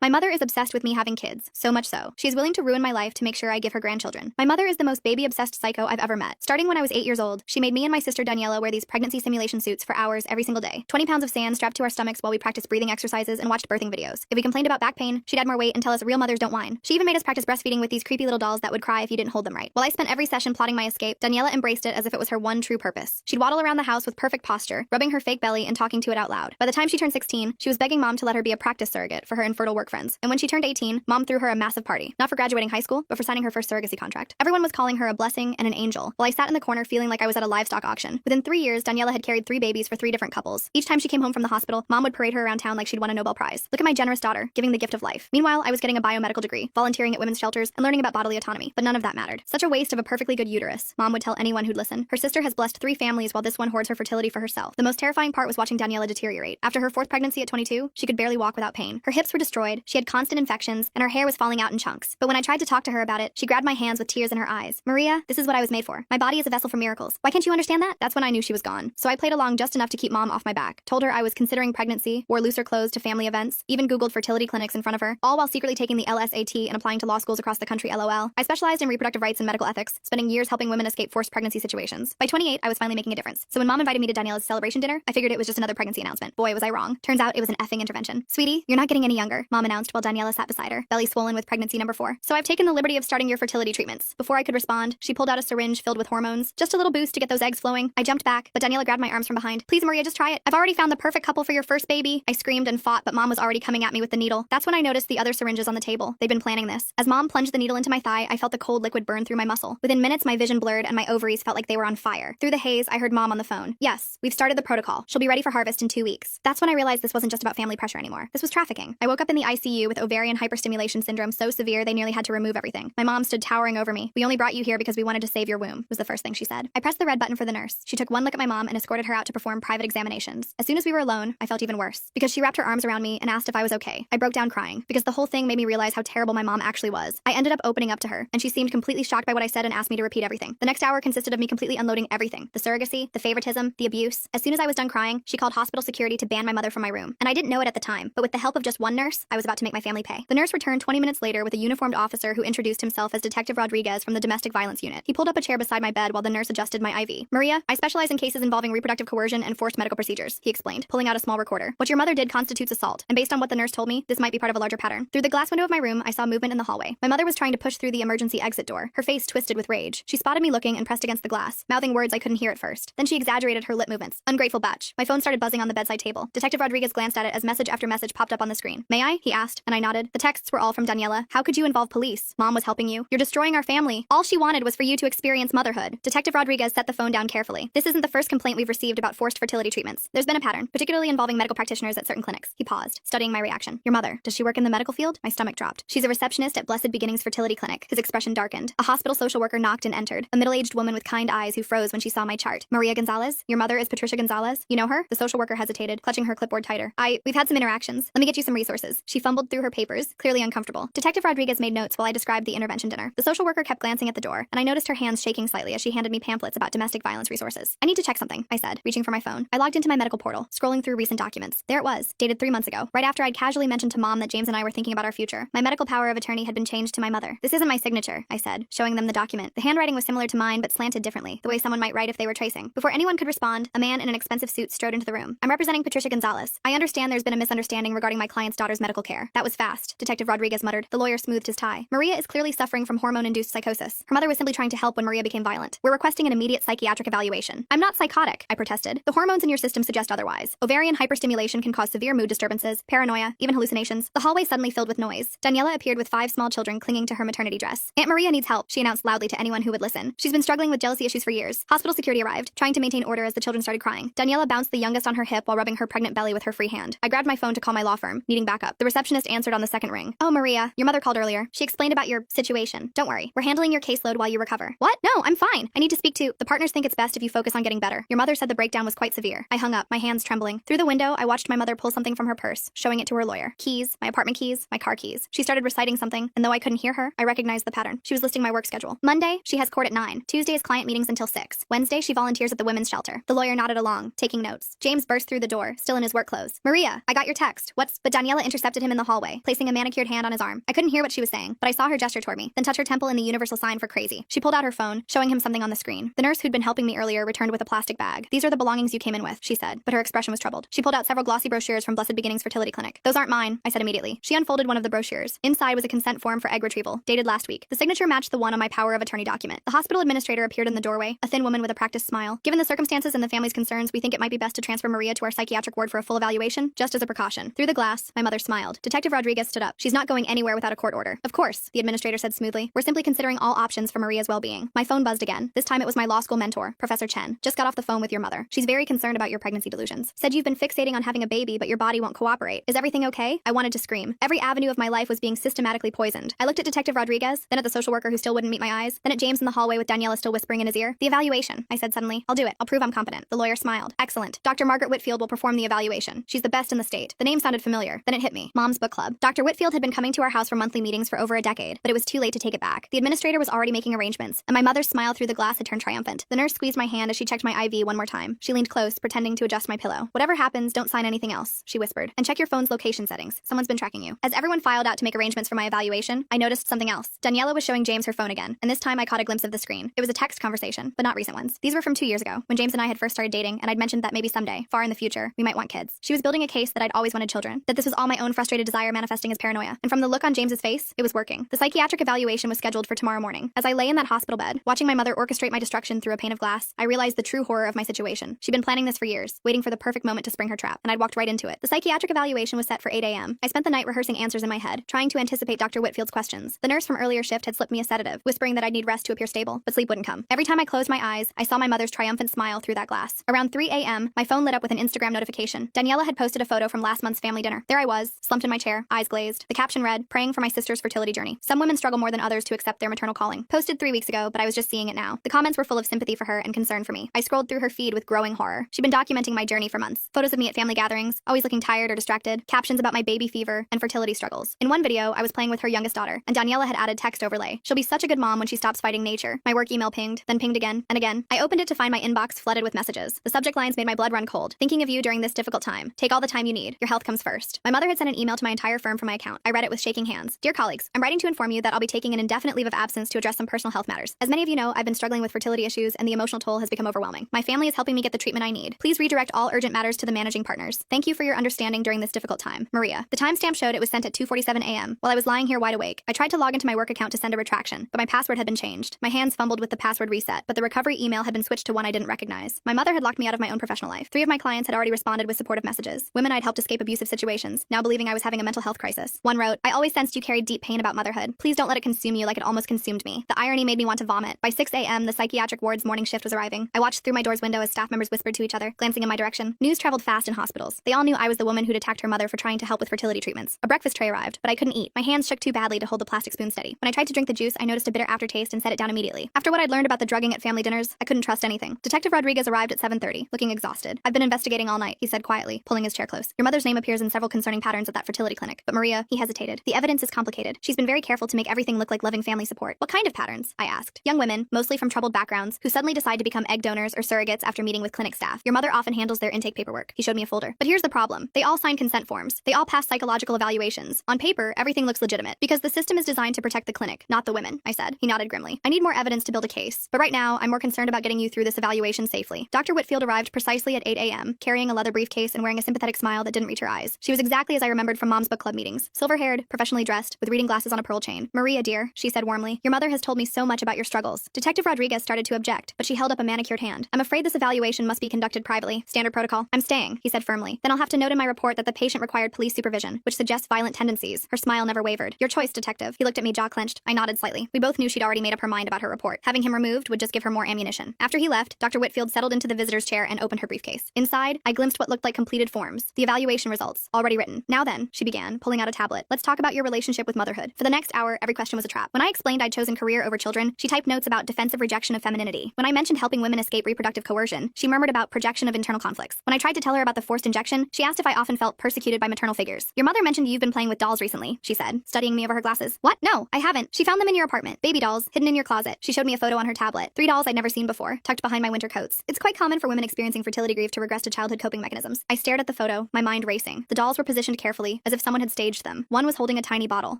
My mother is obsessed with me having kids, so much so. She is willing to ruin my life to make sure I give her grandchildren. My mother is the most baby-obsessed psycho I've ever met. Starting when I was 8 years old, she made me and my sister Daniela wear these pregnancy simulation suits for hours every single day. 20 pounds of sand strapped to our stomachs while we practiced breathing exercises and watched birthing videos. If we complained about back pain, she'd add more weight and tell us real mothers don't whine. She even made us practice breastfeeding with these creepy little dolls that would cry if you didn't hold them right. While I spent every session plotting my escape, Daniela embraced it as if it was her one true purpose. She'd waddle around the house with perfect posture, rubbing her fake belly and talking to it out loud. By the time she turned 16, she was begging mom to let her be a practice surrogate for her infertile work friends. And when she turned 18, mom threw her a massive party. Not for graduating high school, but for signing her first surrogacy contract. Everyone was calling her a blessing and an angel, while I sat in the corner feeling like I was at a livestock auction. Within 3 years, Daniela had carried 3 babies for 3 different couples. Each time she came home from the hospital, mom would parade her around town like she'd won a Nobel Prize. Look at my generous daughter, giving the gift of life. Meanwhile, I was getting a biomedical degree, volunteering at women's shelters, and learning about bodily autonomy. But none of that mattered. Such a waste of a perfectly good uterus, mom would tell anyone who'd listen. Her sister has blessed 3 families while this one hoards her fertility for herself. The most terrifying part was watching Daniela deteriorate. After her 4th pregnancy at 22, she could barely walk without pain. Her hips were destroyed, she had constant infections, and her hair was falling out in chunks. But when I tried to talk to her about it, she grabbed my hands with tears in her eyes. Maria, this is what I was made for. My body is a vessel for miracles. Why can't you understand that? That's when I knew she was gone. So I played along just enough to keep mom off my back. Told her I was considering pregnancy, wore looser clothes to family events, even Googled fertility clinics in front of her, all while secretly taking the LSAT and applying to law schools across the country LOL. I specialized in reproductive rights and medical ethics, spending years helping women escape forced pregnancy situations. By 28, I was finally making a difference. So when mom invited me to Daniela's celebration dinner, I figured it was just another pregnancy announcement. Boy, was I wrong. Turns out it was an effing intervention. Sweetie, you're not getting any younger, mom announced while Daniela sat beside her, belly swollen with pregnancy number 4. So I've taken the liberty of starting your fertility treatments. Before I could respond, she pulled out a syringe filled with hormones. Just a little boost to get those eggs flowing. I jumped back, but Daniela grabbed my arms from behind. Please, Maria, just try it. I've already found the perfect couple for your first baby. I screamed and fought, but mom was already coming at me with the needle. That's when I noticed the other syringes on the table. They'd been planning this. As mom plunged the needle into my thigh, I felt the cold liquid burn through my muscle. Within minutes, my vision blurred and my ovaries felt like they were on fire. Through the haze, I heard mom on the phone. Yes, we've started the protocol. She'll be ready for harvest in 2 weeks. That's when I realized this wasn't just about family pressure anymore. This was trafficking. I woke up in the ICU with ovarian hyperstimulation syndrome so severe they nearly had to remove everything. My mom stood towering over me. We only brought you here because we wanted to save your womb, was the first thing she said. I pressed the red button for the nurse. She took one look at my mom and escorted her out to perform private examinations. As soon as we were alone, I felt even worse because she wrapped her arms around me and asked if I was okay. I broke down crying because the whole thing made me realize how terrible my mom actually was. I ended up opening up to her, and she seemed completely shocked by what I said and asked me to repeat everything. The next hour consisted of me completely unloading everything. The surrogacy, the favoritism, the abuse. As soon as I was done crying, she called hospital security to ban my mother from my room. And I didn't know it at the time, but with the help of just one nurse, I was about to make my family pay. The nurse returned 20 minutes later with a uniformed officer who introduced himself as Detective Rodriguez from the domestic violence unit. He pulled up a chair beside my bed while the nurse adjusted my IV. Maria, I specialize in cases involving reproductive coercion and forced medical procedures, he explained, pulling out a small recorder. What your mother did constitutes assault, and based on what the nurse told me, this might be part of a larger pattern. Through the glass window of my room, I saw movement in the hallway. My mother was trying to push through the emergency exit door, her face twisted with rage. She spotted me looking and pressed against the glass, mouthing words I couldn't hear at first. Then she exaggerated her lip movements. Ungrateful batch. My phone started buzzing on the bedside table. Detective Rodriguez glanced at it as message after message popped up on the screen. May I? He asked, and I nodded. The texts were all from Daniela. How could you involve police? Mom was helping you. You're destroying our family. All she wanted was for you to experience motherhood. Detective Rodriguez set the phone down carefully. This isn't the first complaint we've received about forced fertility treatments. There's been a pattern, particularly involving medical practitioners at certain clinics. He paused, studying my reaction. Your mother, does she work in the medical field? My stomach dropped. She's a receptionist at Blessed Beginnings Fertility Clinic. His expression darkened. A hospital social worker knocked and entered. A middle-aged woman with kind eyes who froze when she saw my chart. Maria Gonzalez? Your mother is Patricia Gonzalez? You know her? The social worker hesitated, clutching her clipboard tighter. We've had some interactions. Let me get you some resources. She fumbled through her papers, clearly uncomfortable. Detective Rodriguez made notes while I described the intervention dinner. The social worker kept glancing at the door, and I noticed her hands shaking slightly as she handed me pamphlets about domestic violence resources. I need to check something, I said, reaching for my phone. I logged into my medical portal, scrolling through recent documents. There it was, dated 3 months ago, right after I'd casually mentioned to mom that James and I were thinking about our future. My medical power of attorney had been changed to my mother. This isn't my signature, I said, showing them the document. The handwriting was similar to mine, but slanted differently, the way someone might write if they were tracing. Before anyone could respond, a man in an expensive suit strode into the room. I'm representing Patricia Gonzalez. I understand there's been a misunderstanding regarding my client's daughter's medical care. That was fast, Detective Rodriguez muttered. The lawyer smoothed his tie. Maria is clearly suffering from hormone-induced psychosis. Her mother was simply trying to help when Maria became violent. We're requesting an immediate psychiatric evaluation. I'm not psychotic, I protested. The hormones in your system suggest otherwise. Ovarian hyperstimulation can cause severe mood disturbances, paranoia, even hallucinations. The hallway suddenly filled with noise. Daniela appeared with 5 small children clinging to her maternity dress. Aunt Maria needs help, she announced loudly to anyone who would listen. She's been struggling with jealousy issues for years. Hospital security arrived, trying to maintain order as the children started crying. Daniela bounced the youngest on her hip while rubbing her pregnant belly with her free hand. I grabbed my phone to call my law firm, needing backup. The receptionist answered on the second ring. Oh, Maria, your mother called earlier. She explained about your situation. Don't worry, we're handling your caseload while you recover. What? No, I'm fine. I need to speak to... The partners think it's best if you focus on getting better. Your mother said the breakdown was quite severe. I hung up, my hands trembling. Through the window, I watched my mother pull something from her purse, showing it to her lawyer. Keys, my apartment keys, my car keys. She started reciting something, and though I couldn't hear her, I recognized the pattern. She was listing my work schedule. Monday, she has court at 9. Tuesday is client meetings until 6. Wednesday, she volunteers at the women's shelter. The lawyer nodded along, taking notes. James burst through the door, still in his work clothes. Maria, I got your text. What's... But Daniela intercepted him him in the hallway, placing a manicured hand on his arm. I couldn't hear what she was saying, but I saw her gesture toward me, then touch her temple in the universal sign for crazy. She pulled out her phone, showing him something on the screen. The nurse who'd been helping me earlier returned with a plastic bag. "These are the belongings you came in with," she said, but her expression was troubled. She pulled out several glossy brochures from Blessed Beginnings Fertility Clinic. "Those aren't mine," I said immediately. She unfolded one of the brochures. Inside was a consent form for egg retrieval, dated last week. The signature matched the one on my power of attorney document. The hospital administrator appeared in the doorway, a thin woman with a practiced smile. "Given the circumstances and the family's concerns, we think it might be best to transfer Maria to our psychiatric ward for a full evaluation, just as a precaution." Through the glass, my mother smiled. Detective Rodriguez stood up. "She's not going anywhere without a court order." "Of course," the administrator said smoothly. "We're simply considering all options for Maria's well-being." My phone buzzed again. This time it was my law school mentor, Professor Chen. "Just got off the phone with your mother. She's very concerned about your pregnancy delusions. Said you've been fixating on having a baby, but your body won't cooperate. Is everything okay?" I wanted to scream. Every avenue of my life was being systematically poisoned. I looked at Detective Rodriguez, then at the social worker who still wouldn't meet my eyes, then at James in the hallway with Daniela still whispering in his ear. "The evaluation," I said suddenly. "I'll do it. I'll prove I'm competent." The lawyer smiled. "Excellent. Dr. Margaret Whitfield will perform the evaluation. She's the best in the state." The name sounded familiar. Then it hit me. Mom's Book Club. Dr. Whitfield had been coming to our house for monthly meetings for over a decade, but it was too late to take it back. The administrator was already making arrangements, and my mother's smile through the glass had turned triumphant. The nurse squeezed my hand as she checked my IV one more time. She leaned close, pretending to adjust my pillow. "Whatever happens, don't sign anything else," she whispered. "And check your phone's location settings. Someone's been tracking you." As everyone filed out to make arrangements for my evaluation, I noticed something else. Daniela was showing James her phone again, and this time I caught a glimpse of the screen. It was a text conversation, but not recent ones. These were from 2 years ago, when James and I had first started dating, and I'd mentioned that maybe someday, far in the future, we might want kids. She was building a case that I'd always wanted children, that this was all my own frustrated desire manifesting as paranoia. And from the look on James's face, it was working. The psychiatric evaluation was scheduled for tomorrow morning. As I lay in that hospital bed, watching my mother orchestrate my destruction through a pane of glass, I realized the true horror of my situation. She'd been planning this for years, waiting for the perfect moment to spring her trap, and I'd walked right into it. The psychiatric evaluation was set for 8 a.m. I spent the night rehearsing answers in my head, trying to anticipate Dr. Whitfield's questions. The nurse from earlier shift had slipped me a sedative, whispering that I'd need rest to appear stable, but sleep wouldn't come. Every time I closed my eyes, I saw my mother's triumphant smile through that glass. Around 3 a.m., my phone lit up with an Instagram notification. Daniela had posted a photo from last month's family dinner. There I was, slumped in my chair, eyes glazed. The caption read, "Praying for my sister's fertility journey. Some women struggle more than others to accept their maternal calling." Posted 3 weeks ago, but I was just seeing it now. The comments were full of sympathy for her and concern for me. I scrolled through her feed with growing horror. She'd been documenting my journey for months. Photos of me at family gatherings, always looking tired or distracted, captions about my baby fever and fertility struggles. In one video, I was playing with her youngest daughter, and Daniela had added text overlay. "She'll be such a good mom when she stops fighting nature." My work email pinged, then pinged again and again. I opened it to find my inbox flooded with messages. The subject lines made my blood run cold. "Thinking of you during this difficult time. Take all the time you need. Your health comes first." My mother had sent an email to my entire firm from my account. I read it with shaking hands. "Dear colleagues, I'm writing to inform you that I'll be taking an indefinite leave of absence to address some personal health matters. As many of you know, I've been struggling with fertility issues and the emotional toll has become overwhelming. My family is helping me get the treatment I need. Please redirect all urgent matters to the managing partners. Thank you for your understanding during this difficult time. Maria." The timestamp showed it was sent at 2:47 a.m. While I was lying here wide awake, I tried to log into my work account to send a retraction, but my password had been changed. My hands fumbled with the password reset, but the recovery email had been switched to one I didn't recognize. My mother had locked me out of my own professional life. 3 of my clients had already responded with supportive messages. Women I'd helped escape abusive situations, now believing I was having a mental health crisis. One wrote, "I always sensed you carried deep pain about motherhood. Please don't let it consume you like it almost consumed me." The irony made me want to vomit. By 6 a.m., the psychiatric ward's morning shift was arriving. I watched through my door's window as staff members whispered to each other, glancing in my direction. News traveled fast in hospitals. They all knew I was the woman who'd attacked her mother for trying to help with fertility treatments. A breakfast tray arrived, but I couldn't eat. My hands shook too badly to hold the plastic spoon steady. When I tried to drink the juice, I noticed a bitter aftertaste and set it down immediately. After what I'd learned about the drugging at family dinners, I couldn't trust anything. Detective Rodriguez arrived at 7:30, looking exhausted. "I've been investigating all night," he said quietly, pulling his chair close. "Your mother's name appears in several concerning patterns at that fertility clinic. But Maria," he hesitated, "the evidence is complicated. She's been very careful to make everything look like loving family support." "What kind of patterns?" I asked. "Young women, mostly from troubled backgrounds, who suddenly decide to become egg donors or surrogates after meeting with clinic staff. Your mother often handles their intake paperwork." He showed me a folder. "But here's the problem. They all sign consent forms. They all pass psychological evaluations. On paper, everything looks legitimate, because the system is designed to protect the clinic, not the women," I said. He nodded grimly. "I need more evidence to build a case. But right now, I'm more concerned about getting you through this evaluation safely." Dr. Whitfield arrived precisely at 8 a.m., carrying a leather briefcase and wearing a sympathetic smile that didn't reach her eyes. She was exactly as I remembered from Mom's book club meetings. Silver-haired, professionally dressed, with reading glasses on a pearl chain. "Maria, dear," she said warmly, "your mother has told me so much about your struggles." Detective Rodriguez started to object, but she held up a manicured hand. "I'm afraid this evaluation must be conducted privately. Standard protocol." "I'm staying," he said firmly. "Then I'll have to note in my report that the patient required police supervision, which suggests violent tendencies." Her smile never wavered. "Your choice, detective." He looked at me, jaw clenched. I nodded slightly. We both knew she'd already made up her mind about her report. Having him removed would just give her more ammunition. After he left, Dr. Whitfield settled into the visitor's chair and opened her briefcase. Inside, I glimpsed what looked like completed forms. The evaluation results, already written. "Now then," she began, pulling out a tablet. "Let's talk about your relationship with motherhood." For the next hour, every question was a trap. When I explained I'd chosen career over children, she typed notes about defensive rejection of femininity. When I mentioned helping women escape reproductive coercion, she murmured about projection of internal conflicts. When I tried to tell her about the forced injection, she asked if I often felt persecuted by maternal figures. "Your mother mentioned you've been playing with dolls recently," she said, studying me over her glasses. "What? No, I haven't. She found them in your apartment. Baby dolls, hidden in your closet." She showed me a photo on her tablet. 3 dolls I'd never seen before, tucked behind my winter coats. It's quite common for women experiencing fertility grief to regress to childhood coping mechanisms. I stared at the photo, my mind racing. The dolls were positioned carefully, blurry, as if someone had staged them. One was holding a tiny bottle.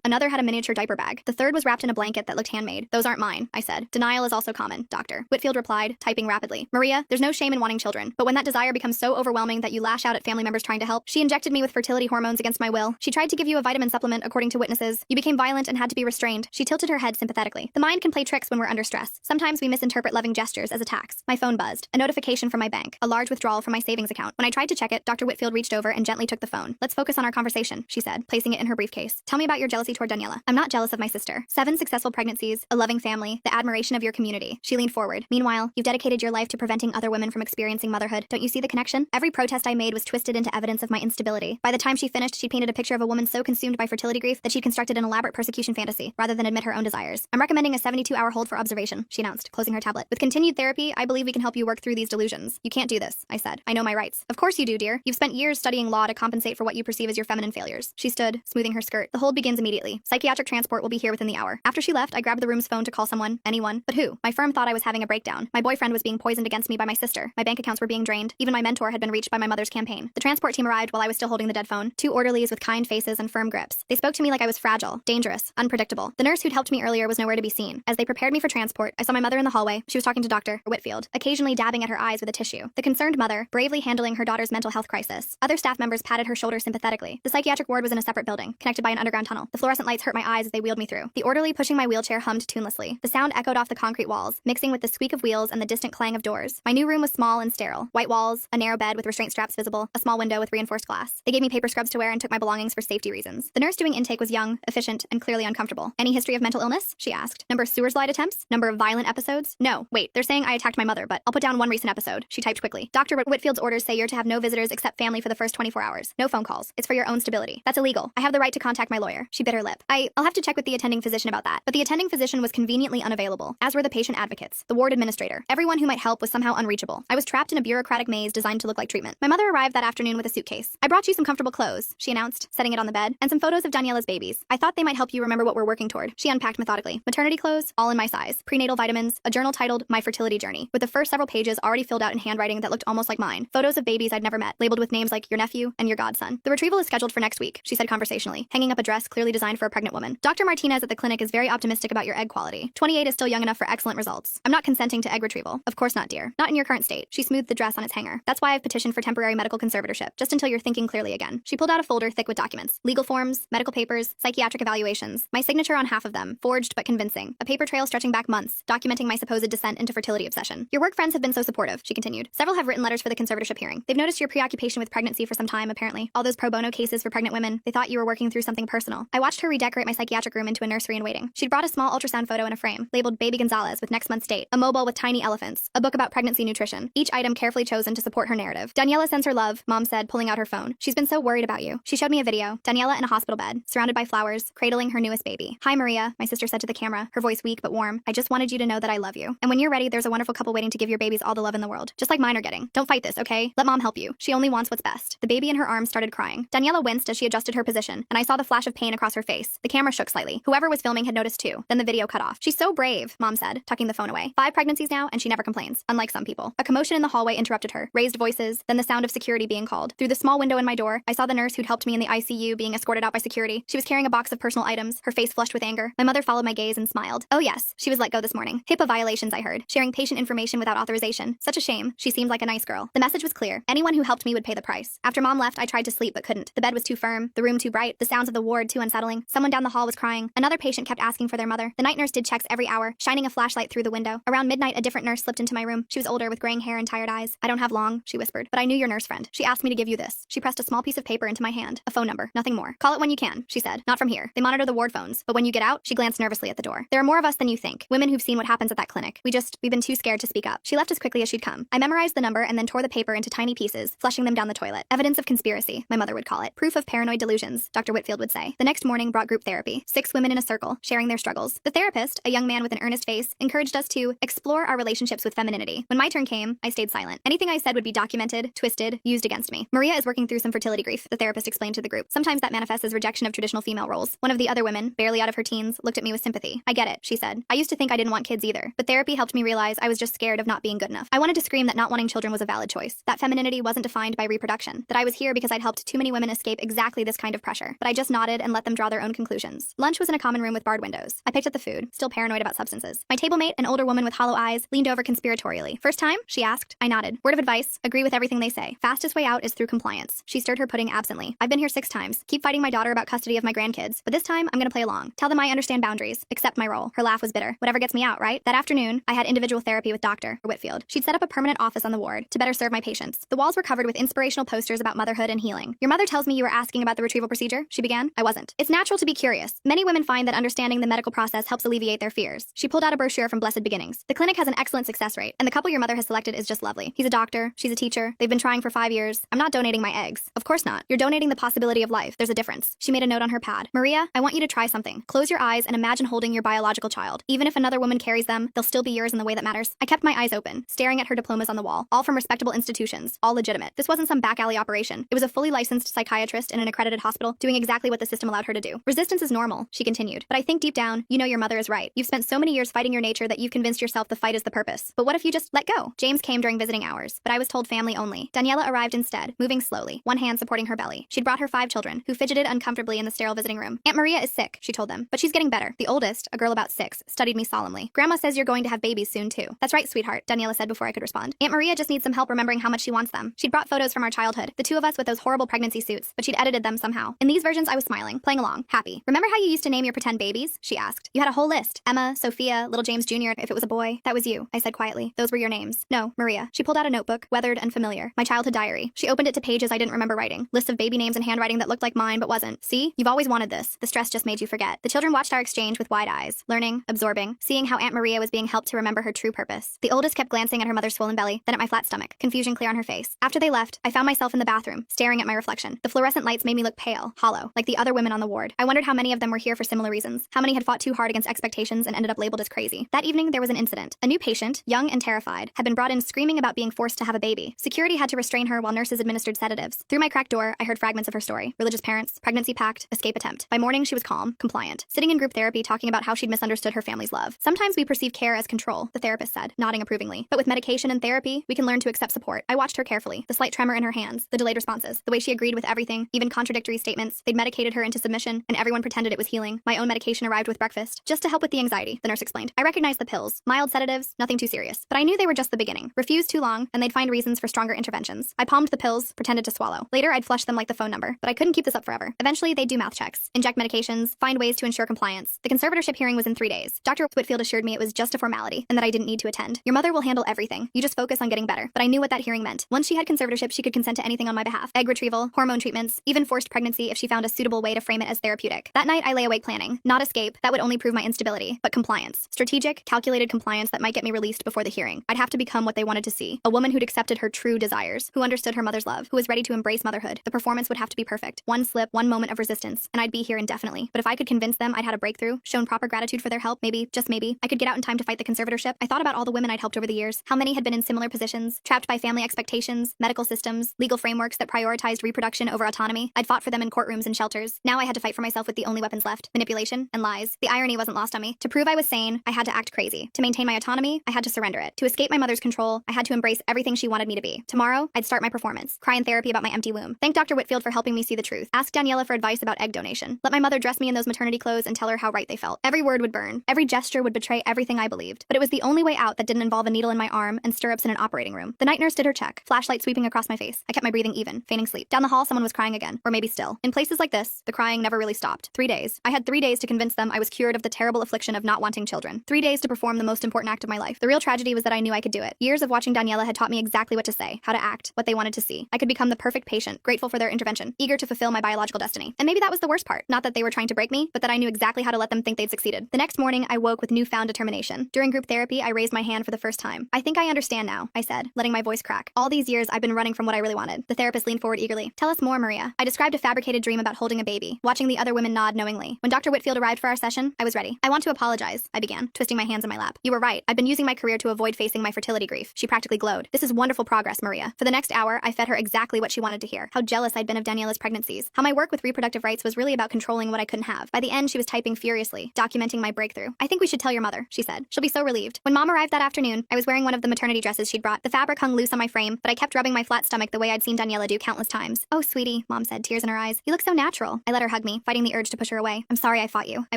Another had a miniature diaper bag. The third was wrapped in a blanket that looked handmade. Those aren't mine, I said. Denial is also common, Doctor. Whitfield replied, typing rapidly. Maria, there's no shame in wanting children, but when that desire becomes so overwhelming that you lash out at family members trying to help, she injected me with fertility hormones against my will. She tried to give you a vitamin supplement, according to witnesses. You became violent and had to be restrained. She tilted her head sympathetically. The mind can play tricks when we're under stress. Sometimes we misinterpret loving gestures as attacks. My phone buzzed. A notification from my bank. A large withdrawal from my savings account. When I tried to check it, Dr. Whitfield reached over and gently took the phone. Let's focus on our conversation, she said, placing it in her briefcase. Tell me about your jealousy toward Daniela. I'm not jealous of my sister. 7 successful pregnancies, a loving family, the admiration of your community. She leaned forward. Meanwhile, you've dedicated your life to preventing other women from experiencing motherhood. Don't you see the connection? Every protest I made was twisted into evidence of my instability. By the time she finished, she painted a picture of a woman so consumed by fertility grief that she constructed an elaborate persecution fantasy, rather than admit her own desires. I'm recommending a 72-hour hold for observation, she announced, closing her tablet. With continued therapy, I believe we can help you work through these delusions. You can't do this, I said. I know my rights. Of course you do, dear. You've spent years studying law to compensate for what you perceive as your feminine failures. She stood, smoothing her skirt. The hold begins immediately. Psychiatric transport will be here within the hour. After she left, I grabbed the room's phone to call someone, anyone, but who? My firm thought I was having a breakdown. My boyfriend was being poisoned against me by my sister. My bank accounts were being drained. Even my mentor had been reached by my mother's campaign. The transport team arrived while I was still holding the dead phone. 2 orderlies with kind faces and firm grips. They spoke to me like I was fragile, dangerous, unpredictable. The nurse who'd helped me earlier was nowhere to be seen. As they prepared me for transport, I saw my mother in the hallway. She was talking to Dr. Whitfield, occasionally dabbing at her eyes with a tissue. The concerned mother, bravely handling her daughter's mental health crisis. Other staff members patted her shoulder sympathetically. The psychiatric ward was in a separate building, connected by an underground tunnel. The fluorescent lights hurt my eyes as they wheeled me through. The orderly pushing my wheelchair hummed tunelessly. The sound echoed off the concrete walls, mixing with the squeak of wheels and the distant clang of doors. My new room was small and sterile. White walls, a narrow bed with restraint straps visible, a small window with reinforced glass. They gave me paper scrubs to wear and took my belongings for safety reasons. The nurse doing intake was young, efficient, and clearly uncomfortable. Any history of mental illness? She asked. Number of sewer slide attempts? Number of violent episodes? No. Wait, they're saying I attacked my mother, but I'll put down one recent episode. She typed quickly. Dr. Whitfield's orders say you're to have no visitors except family for the first 24 hours. No phone calls. It's for your own stability. That's illegal. I have the right to contact my lawyer. She bit her lip. I'll have to check with the attending physician about that. But the attending physician was conveniently unavailable, as were the patient advocates, the ward administrator. Everyone who might help was somehow unreachable. I was trapped in a bureaucratic maze designed to look like treatment. My mother arrived that afternoon with a suitcase. I brought you some comfortable clothes, she announced, setting it on the bed, and some photos of Daniela's babies. I thought they might help you remember what we're working toward. She unpacked methodically. Maternity clothes, all in my size. Prenatal vitamins, a journal titled My Fertility Journey, with the first several pages already filled out in handwriting that looked almost like mine. Photos of babies I'd never met, labeled with names like your nephew and your godson. The retrieval is scheduled for next week, she said conversationally, hanging up a dress clearly designed for a pregnant woman. Dr. Martinez at the clinic is very optimistic about your egg quality. 28 is still young enough for excellent results. I'm not consenting to egg retrieval. Of course not, dear. Not in your current state. She smoothed the dress on its hanger. That's why I've petitioned for temporary medical conservatorship, just until you're thinking clearly again. She pulled out a folder thick with documents. Legal forms, medical papers, psychiatric evaluations. My signature on half of them, forged but convincing. A paper trail stretching back months, documenting my supposed descent into fertility obsession. Your work friends have been so supportive, she continued. Several have written letters for the conservatorship hearing. They've noticed your preoccupation with pregnancy for some time, apparently. All those pro bono cases for pregnant women, they thought you were working through something personal. I watched her redecorate my psychiatric room into a nursery in waiting. She'd brought a small ultrasound photo in a frame, labeled Baby Gonzalez with next month's date, a mobile with tiny elephants, a book about pregnancy nutrition, each item carefully chosen to support her narrative. Daniela sends her love, Mom said, pulling out her phone. She's been so worried about you. She showed me a video. Daniela in a hospital bed, surrounded by flowers, cradling her newest baby. Hi, Maria, my sister said to the camera, her voice weak but warm. I just wanted you to know that I love you. And when you're ready, there's a wonderful couple waiting to give your babies all the love in the world, just like mine are getting. Don't fight this, okay? Let Mom help you. She only wants what's best. The baby in her arms started crying. Daniela winced as she adjusted her position, and I saw the flash of pain across her face. The camera shook slightly. Whoever was filming had noticed too. Then the video cut off. She's so brave, Mom said, tucking the phone away. 5 pregnancies now, and she never complains, unlike some people. A commotion in the hallway interrupted her. Raised voices, then the sound of security being called. Through the small window in my door, I saw the nurse who'd helped me in the ICU being escorted out by security. She was carrying a box of personal items, her face flushed with anger. My mother followed my gaze and smiled. Oh yes, she was let go this morning. HIPAA violations, I heard. Sharing patient information without authorization. Such a shame. She seemed like a nice girl. The message was clear. Anyone who helped me would pay the price. After Mom left, I tried to sleep but couldn't. The bed was too firm, the room too bright, the sounds of the ward too unsettling. Someone down the hall was crying. Another patient kept asking for their mother. The night nurse did checks every hour, shining a flashlight through the window. Around midnight, a different nurse slipped into my room. She was older with graying hair and tired eyes. I don't have long, she whispered, but I knew your nurse friend. She asked me to give you this. She pressed a small piece of paper into my hand. A phone number, nothing more. Call it when you can, she said. Not from here. They monitor the ward phones, but when you get out, she glanced nervously at the door. There are more of us than you think. Women who've seen what happens at that clinic. We've been too scared to speak up. She left as quickly as she'd come. I memorized the number and then tore the paper into tiny pieces, flushing them down the toilet. Evidence of conspiracy, my mother would call it. Proof of paranoid delusions, Dr. Whitfield would say. The next morning brought group therapy. 6 women in a circle, sharing their struggles. The therapist, a young man with an earnest face, encouraged us to explore our relationships with femininity. When my turn came, I stayed silent. Anything I said would be documented, twisted, used against me. Maria is working through some fertility grief, the therapist explained to the group. Sometimes that manifests as rejection of traditional female roles. One of the other women, barely out of her teens, looked at me with sympathy. I get it, she said. I used to think I didn't want kids either, but therapy helped me realize I was just scared of not being good enough. I wanted to scream that not wanting children was a valid choice, that femininity wasn't defined by reproduction, that I was here because I'd helped too many women escape exactly this kind of pressure, but I just nodded and let them draw their own conclusions. Lunch was in a common room with barred windows. I picked at the food, still paranoid about substances. My table mate, an older woman with hollow eyes, leaned over conspiratorially. First time? She asked. I nodded. Word of advice, agree with everything they say. Fastest way out is through compliance. She stirred her pudding absently. I've been here 6 times. Keep fighting my daughter about custody of my grandkids, but this time I'm gonna play along. Tell them I understand boundaries, accept my role. Her laugh was bitter. Whatever gets me out, right? That afternoon, I had individual therapy with Dr. Whitfield. She'd set up a permanent office on the ward to better serve my patients. The walls were covered with inspirational posters about motherhood and healing. Your mother tells me you were asking about the retrieval procedure, she began. I wasn't. It's natural to be curious. Many women find that understanding the medical process helps alleviate their fears. She pulled out a brochure from Blessed Beginnings. The clinic has an excellent success rate, and the couple your mother has selected is just lovely. He's a doctor, she's a teacher. They've been trying for 5 years. I'm not donating my eggs. Of course not. You're donating the possibility of life. There's a difference. She made a note on her pad. Maria, I want you to try something. Close your eyes and imagine holding your biological child. Even if another woman carries them, they'll still be yours in the way that matters. I kept my eyes open, staring at her diplomas on the wall, all from respectable institutions, all legitimate. This wasn't some back alley operation. It was a fully licensed psychiatrist in an accredited hospital doing exactly what the system allowed her to do. Resistance is normal, she continued. But I think deep down, you know your mother is right. You've spent so many years fighting your nature that you've convinced yourself the fight is the purpose. But what if you just let go? James came during visiting hours, but I was told family only. Daniela arrived instead, moving slowly, one hand supporting her belly. She'd brought her 5 children, who fidgeted uncomfortably in the sterile visiting room. Aunt Maria is sick, she told them, but she's getting better. The oldest, a girl about 6, studied me solemnly. Grandma says you're going to have babies soon too. That's right, sweetheart, Daniela said before I could respond. Aunt Maria just needs some help remembering how much she wants them. She'd brought photos from our childhood, the 2 of us with those horrible pregnancy suits, but she'd edited them somehow. In these versions, I was smiling, playing along, happy. Remember how you used to name your pretend babies? She asked. You had a whole list. Emma, Sophia, little James Jr. If it was a boy. That was you, I said quietly. Those were your names. No, Maria. She pulled out a notebook, weathered and familiar. My childhood diary. She opened it to pages I didn't remember writing. Lists of baby names and handwriting that looked like mine but wasn't. See? You've always wanted this. The stress just made you forget. The children watched our exchange with wide eyes, learning, absorbing, seeing how Aunt Maria was being helped to remember her true purpose. The oldest kept glancing at her mother's swollen belly, then at my flat stomach, confusion clear on her face. After they left, I found myself in the bathroom, staring at my reflection. The fluorescent lights made me look pale, hollow, like the other women on the ward. I wondered how many of them were here for similar reasons, how many had fought too hard against expectations and ended up labeled as crazy. That evening, there was an incident. A new patient, young and terrified, had been brought in screaming about being forced to have a baby. Security had to restrain her while nurses administered sedatives. Through my cracked door, I heard fragments of her story. Religious parents, pregnancy pact, escape attempt. By morning, she was calm, compliant, sitting in group therapy talking about how she'd misunderstood her family's love. Sometimes we perceive care as control, the therapist said, nodding approvingly. But with medication and therapy, we can learn to accept support. I watched her carefully, the slight tremor in her hands, the delayed responses, the way she agreed with everything, even contradictory statements. They'd medicated her into submission, and everyone pretended it was healing. My own medication arrived with breakfast, just to help with the anxiety, the nurse explained. I recognized the pills, mild sedatives, nothing too serious. But I knew they were just the beginning. Refuse too long, and they'd find reasons for stronger interventions. I palmed the pills, pretended to swallow. Later, I'd flush them like the phone number, but I couldn't keep this up forever. Eventually, they'd do mouth checks, inject medications, find ways to ensure compliance. The conservatorship hearing was in 3 days. Dr. Whitfield assured me it was just a formality, and that I didn't need to attend. Your mother will handle everything. You just focus on getting better. But I knew what that hearing meant. Once she had conservatorship, she could consent to anything on my behalf. Egg retrieval, hormone treatments, even forced pregnancy if she found a suitable way to frame it as therapeutic. That night, I lay awake planning. Not escape, that would only prove my instability, but compliance. Strategic, calculated compliance that might get me released before the hearing. I'd have to become what they wanted to see. A woman who'd accepted her true desires, who understood her mother's love, who was ready to embrace motherhood. The performance would have to be perfect. One slip, one moment of resistance, and I'd be here indefinitely. But if I could convince them I'd had a breakthrough, shown proper gratitude for their help, maybe, just maybe, I could get out in time to fight the conservatorship. I thought about all the women I'd helped over the years, how many had been in similar positions, trapped by family expectations, medical systems, legal frameworks that prioritized reproduction over autonomy. I'd fought for them in courtrooms and shelters. Now I had to fight for myself with the only weapons left, manipulation and lies. The irony wasn't lost on me. To prove I was sane, I had to act crazy. To maintain my autonomy, I had to surrender it. To escape my mother's control, I had to embrace everything she wanted me to be. Tomorrow, I'd start my performance, cry in therapy about my empty womb. Thank Dr. Whitfield for helping me see the truth. Ask Daniela for advice about egg donation. Let my mother dress me in those maternity clothes and tell her how right they felt. Every word would burn. Every gesture would betray everything I believed. But it was the only way out that didn't involve a needle in my arm and stirrups in an operating room. The night nurse did her check, flashlight sweeping across my face. I kept my breathing even, feigning sleep. Down the hall, someone was crying again, or maybe still. In places like this, the crying never really stopped. 3 days. I had 3 days to convince them I was cured of the terrible affliction of not wanting children. 3 days to perform the most important act of my life. The real tragedy was that I knew I could do it. Years of watching Daniela had taught me exactly what to say, how to act, what they wanted to see. I could become the perfect patient, grateful for their intervention, eager to fulfill my biological destiny. And maybe that was the worst part. Not that they were trying to break me, but that I knew exactly how to let them think they'd succeeded. The next morning, I woke with newfound determination. During group therapy, I raised my hand for the first time. I think I understand now, I said, letting my voice crack. All these years, I've been running from what I really wanted. The therapist leaned forward eagerly. Tell us more, Maria. I described a fabricated dream about holding a baby, watching the other women nod knowingly. When Dr. Whitfield arrived for our session, I was ready. I want to apologize, I began, twisting my hands in my lap. You were right. I've been using my career to avoid facing my fertility grief. She practically glowed. This is wonderful progress, Maria. For the next hour, I fed her exactly what she wanted to hear. How jealous I'd been of Daniela's pregnancies. How my work with reproductive rights was really about controlling what I couldn't have. By the end, she was typing furiously, documenting my breakthrough. I think we should tell your mother, she said. She'll be so relieved. When Mom arrived that afternoon, I was wearing one of the maternity dresses she'd brought. The fabric hung loose on my frame, but I kept rubbing my flat stomach the way I'd seen Daniela do countless times. Oh, sweetie, Mom Mom said, tears in her eyes. You look so natural. I let her hug me, fighting the urge to push her away. I'm sorry I fought you, I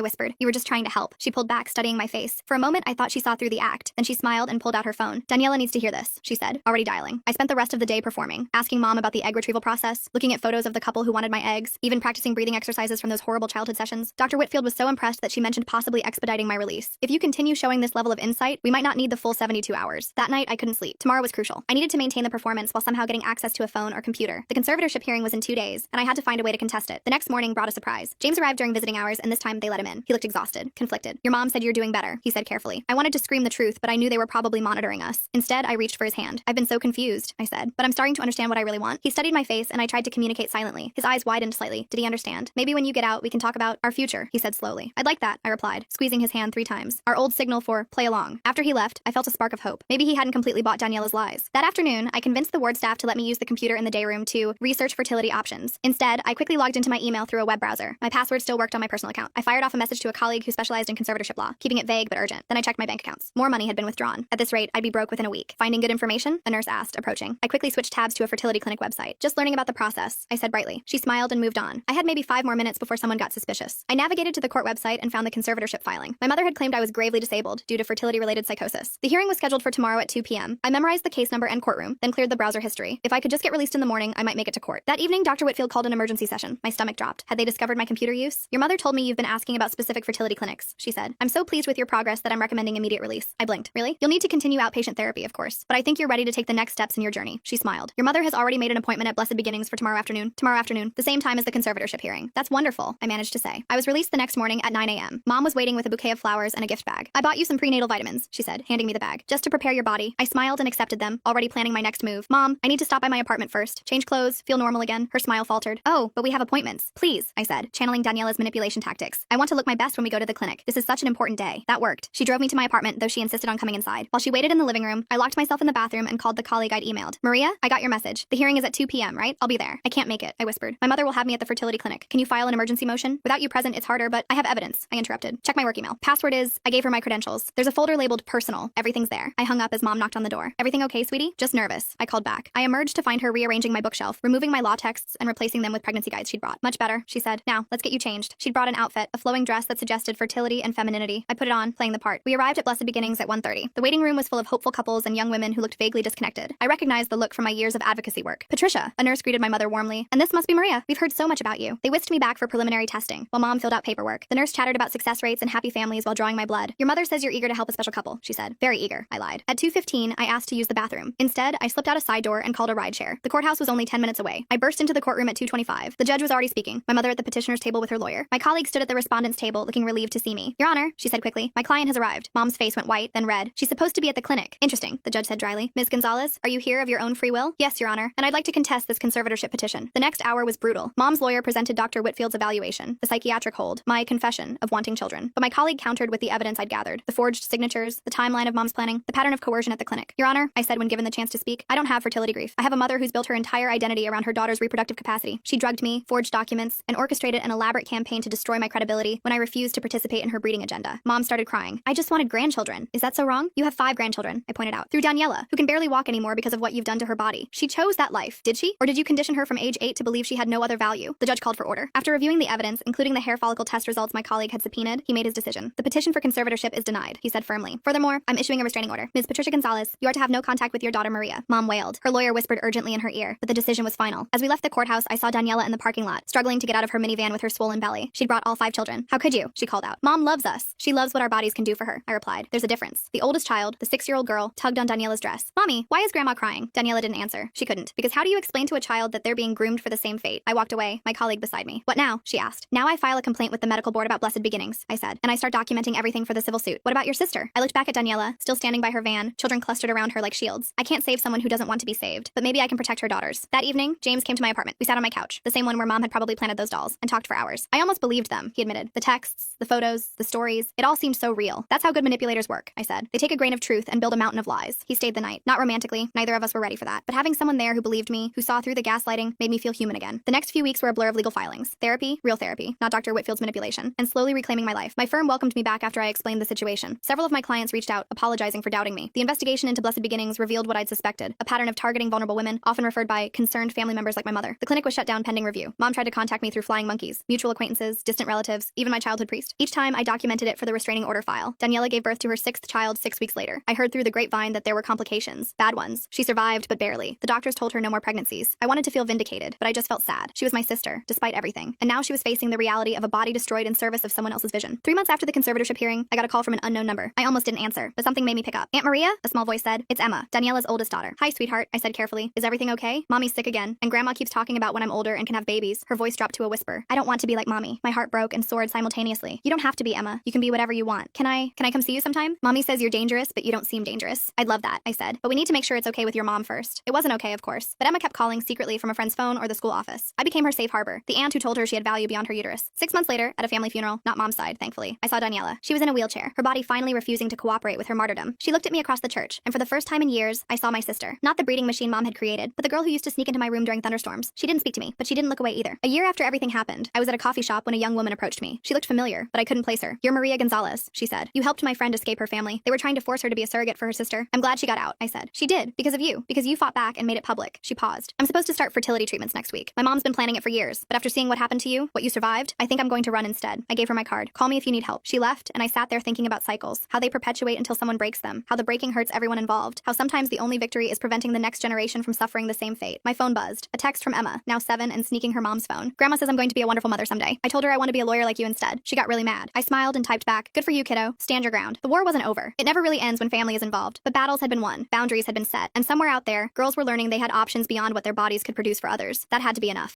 whispered. You were just trying to help. She pulled back, studying my face. For a moment, I thought she saw through the act. Then she smiled and pulled out her phone. Daniela needs to hear this, she said, already dialing. I spent the rest of the day performing, asking Mom about the egg retrieval process, looking at photos of the couple who wanted my eggs, even practicing breathing exercises from those horrible childhood sessions. Dr. Whitfield was so impressed that she mentioned possibly expediting my release. If you continue showing this level of insight, we might not need the full 72 hours. That night, I couldn't sleep. Tomorrow was crucial. I needed to maintain the performance while somehow getting access to a phone or computer. The conservatorship hearing was in 2 days, and I had to find a way to contest it. The next morning brought a surprise. James arrived during visiting hours, and this time they let him in. He looked exhausted, conflicted. Your mom said you're doing better, he said carefully. I wanted to scream the truth, but I knew they were probably monitoring us. Instead, I reached for his hand. I've been so confused, I said, but I'm starting to understand what I really want. He studied my face, and I tried to communicate silently. His eyes widened slightly. Did he understand? Maybe when you get out, we can talk about our future, he said slowly. I'd like that, I replied, squeezing his hand 3 times. Our old signal for play along. After he left, I felt a spark of hope. Maybe he hadn't completely bought Daniela's lies. That afternoon, I convinced the ward staff to let me use the computer in the day room to research fertility options. Instead, I quickly logged into my email through a web browser. My password still worked on my personal account. I fired off a message to a colleague who specialized in conservatorship law, keeping it vague but urgent. Then I checked my bank accounts. More money had been withdrawn. At this rate, I'd be broke within a week. Finding good information? A nurse asked, approaching. I quickly switched tabs to a fertility clinic website. Just learning about the process, I said brightly. She smiled and moved on. I had maybe 5 more minutes before someone got suspicious. I navigated to the court website and found the conservatorship filing. My mother had claimed I was gravely disabled due to fertility-related psychosis. The hearing was scheduled for tomorrow at 2 p.m. I memorized the case number and courtroom, then cleared the browser history. If I could just get released in the morning, I might make it to court. That evening, Dr. Whitfield called an emergency session. My stomach dropped. Had they discovered my computer use? Your mother told me you've been asking about specific fertility clinics, she said. I'm so pleased with your progress that I'm recommending immediate release. I blinked. Really? You'll need to continue outpatient therapy, of course, but I think you're ready to take the next steps in your journey. She smiled. Your mother has already made an appointment at Blessed Beginnings for tomorrow afternoon. Tomorrow afternoon, the same time as the conservatorship hearing. That's wonderful, I managed to say. I was released the next morning at 9 a.m. Mom was waiting with a bouquet of flowers and a gift bag. I bought you some prenatal vitamins, she said, handing me the bag. Just to prepare your body. I smiled and accepted them, already planning my next move. Mom, I need to stop by my apartment first. Change clothes, feel normal again. Her smile faltered. Oh, but we have appointments. Please, I said, channeling Daniela's manipulation tactics. I want to look my best when we go to the clinic. This is such an important day. That worked. She drove me to my apartment, though she insisted on coming inside. While she waited in the living room, I locked myself in the bathroom and called the colleague I'd emailed. Maria, I got your message. The hearing is at 2 p.m., right? I'll be there. I can't make it, I whispered. My mother will have me at the fertility clinic. Can you file an emergency motion? Without you present, it's harder, but I have evidence, I interrupted. Check my work email. Password is, I gave her my credentials. There's a folder labeled personal. Everything's there. I hung up as Mom knocked on the door. Everything okay, sweetie? Just nervous. I called back. I emerged to find her rearranging my bookshelf, removing my law texts and replacing them with pregnancy guides she'd brought. Much better, she said. Now, let's get you changed. She'd brought an outfit, a flowing dress that suggested fertility and femininity. I put it on, playing the part. We arrived at Blessed Beginnings at 1:30. The waiting room was full of hopeful couples and young women who looked vaguely disconnected. I recognized the look from my years of advocacy work. Patricia, a nurse greeted my mother warmly. And this must be Maria. We've heard so much about you. They whisked me back for preliminary testing, while Mom filled out paperwork. The nurse chattered about success rates and happy families while drawing my blood. Your mother says you're eager to help a special couple, she said. Very eager, I lied. At 2:15, I asked to use the bathroom. Instead, I slipped out a side door and called a rideshare. The courthouse was only 10 minutes away. I burst into the courtroom at 2:25. The judge was already speaking, my mother at the petitioner's table with her lawyer. My colleague stood at the respondent's table, looking relieved to see me. Your Honor, she said quickly, my client has arrived. Mom's face went white, then red. She's supposed to be at the clinic. Interesting, the judge said dryly. Ms. Gonzalez, are you here of your own free will? Yes, Your Honor, and I'd like to contest this conservatorship petition. The next hour was brutal. Mom's lawyer presented Dr. Whitfield's evaluation, the psychiatric hold, my confession of wanting children. But my colleague countered with the evidence I'd gathered, the forged signatures, the timeline of Mom's planning, the pattern of coercion at the clinic. Your Honor, I said when given the chance to speak, I don't have fertility grief. I have a mother who's built her entire identity around her daughter's reproductive capacity. She drugged me, forged documents, and orchestrated an elaborate campaign to destroy my credibility when I refused to participate in her breeding agenda. Mom started crying. I just wanted grandchildren. Is that so wrong? You have 5 grandchildren, I pointed out. Through Daniela, who can barely walk anymore because of what you've done to her body. She chose that life, did she? Or did you condition her from age 8 to believe she had no other value? The judge called for order. After reviewing the evidence, including the hair follicle test results my colleague had subpoenaed, he made his decision. The petition for conservatorship is denied, he said firmly. Furthermore, I'm issuing a restraining order. Ms. Patricia Gonzalez, you are to have no contact with your daughter Maria. Mom wailed. Her lawyer whispered urgently in her ear, but the decision was final. As we left the courthouse, I saw Daniela in the parking lot, struggling to get out of her minivan with her swollen belly. She'd brought all 5 children. How could you? She called out. Mom loves us. She loves what our bodies can do for her, I replied. There's a difference. The oldest child, the 6-year-old girl, tugged on Daniela's dress. Mommy, why is Grandma crying? Daniela didn't answer. She couldn't. Because how do you explain to a child that they're being groomed for the same fate? I walked away, my colleague beside me. What now? She asked. Now I file a complaint with the medical board about Blessed Beginnings, I said, and I start documenting everything for the civil suit. What about your sister? I looked back at Daniela, still standing by her van, children clustered around her like shields. I can't save someone who doesn't want to be saved, but maybe I can protect her daughters. That evening, James came to my apartment. We sat on my couch, the same one where Mom had probably planted those dolls, and talked for hours. I almost believed them, he admitted. The texts, the photos, the stories, it all seemed so real. That's how good manipulators work, I said. They take a grain of truth and build a mountain of lies. He stayed the night. Not romantically, neither of us were ready for that. But having someone there who believed me, who saw through the gaslighting, made me feel human again. The next few weeks were a blur of legal filings. Therapy, real therapy, not Dr. Whitfield's manipulation, and slowly reclaiming my life. My firm welcomed me back after I explained the situation. Several of my clients reached out, apologizing for doubting me. The investigation into Blessed Beginnings revealed what I'd suspected, a pattern of targeting vulnerable women, often referred by concerned family members like my mother. The clinic was shut down pending review. Mom tried to contact me through flying monkeys, mutual acquaintances, distant relatives, even my childhood priest. Each time, I documented it for the restraining order file. Daniela gave birth to her 6th child 6 weeks later. I heard through the grapevine that there were complications, bad ones. She survived, but barely. The doctors told her no more pregnancies. I wanted to feel vindicated, but I just felt sad. She was my sister, despite everything. And now she was facing the reality of a body destroyed in service of someone else's vision. 3 months after the conservatorship hearing, I got a call from an unknown number. I almost didn't answer, but something made me pick up. Aunt Maria? A small voice said. It's Emma, Daniela's oldest daughter. Hi, sweetheart, I said carefully. Is everything okay? Mommy's sick again, and Grandma keeps talking about when I'm older and can have babies. Her voice dropped to a whisper. I don't want to be like Mommy. My heart broke and soared simultaneously. You don't have to be, Emma. You can be whatever you want. Can I come see you sometime? Mommy says you're dangerous, but you don't seem dangerous. I'd love that, I said. But we need to make sure it's okay with your mom first. It wasn't okay, of course. But Emma kept calling secretly from a friend's phone or the school office. I became her safe harbor, the aunt who told her she had value beyond her uterus. 6 months later, at a family funeral, not Mom's side, thankfully, I saw Daniela. She was in a wheelchair, her body finally refusing to cooperate with her martyrdom. She looked at me across the church, and for the first time in years, I saw my sister. Not the breeding machine Mom had created, but the girl who used to sneak into my room during thunderstorms. She didn't speak to me, but she didn't look away either. A year after everything happened, I was at a coffee shop when a young woman approached me. She looked familiar, but I couldn't place her. You're Maria Gonzalez, she said. You helped my friend escape her family. They were trying to force her to be a surrogate for her sister. I'm glad she got out, I said. She did, because you fought back and made it public. She paused. I'm supposed to start fertility treatments next week. My mom's been planning it for years, but after seeing what happened to you, what you survived, I think I'm going to run instead. I gave her my card. Call me if you need help. She left, and I sat there thinking about cycles, how they perpetuate until someone breaks them, how the breaking hurts everyone involved, how sometimes the only victory is preventing the next generation from suffering the same fate. My phone buzzed. A text from Emma, now 7 and sneaking her mom's phone. Grandma says I'm going to be a wonderful mother someday. I told her I want to be a lawyer like you instead. She got really mad. I smiled and typed back, good for you, kiddo. Stand your ground. The war wasn't over. It never really ends when family is involved, but battles had been won. Boundaries had been set, and somewhere out there, girls were learning they had options beyond what their bodies could produce for others. That had to be enough.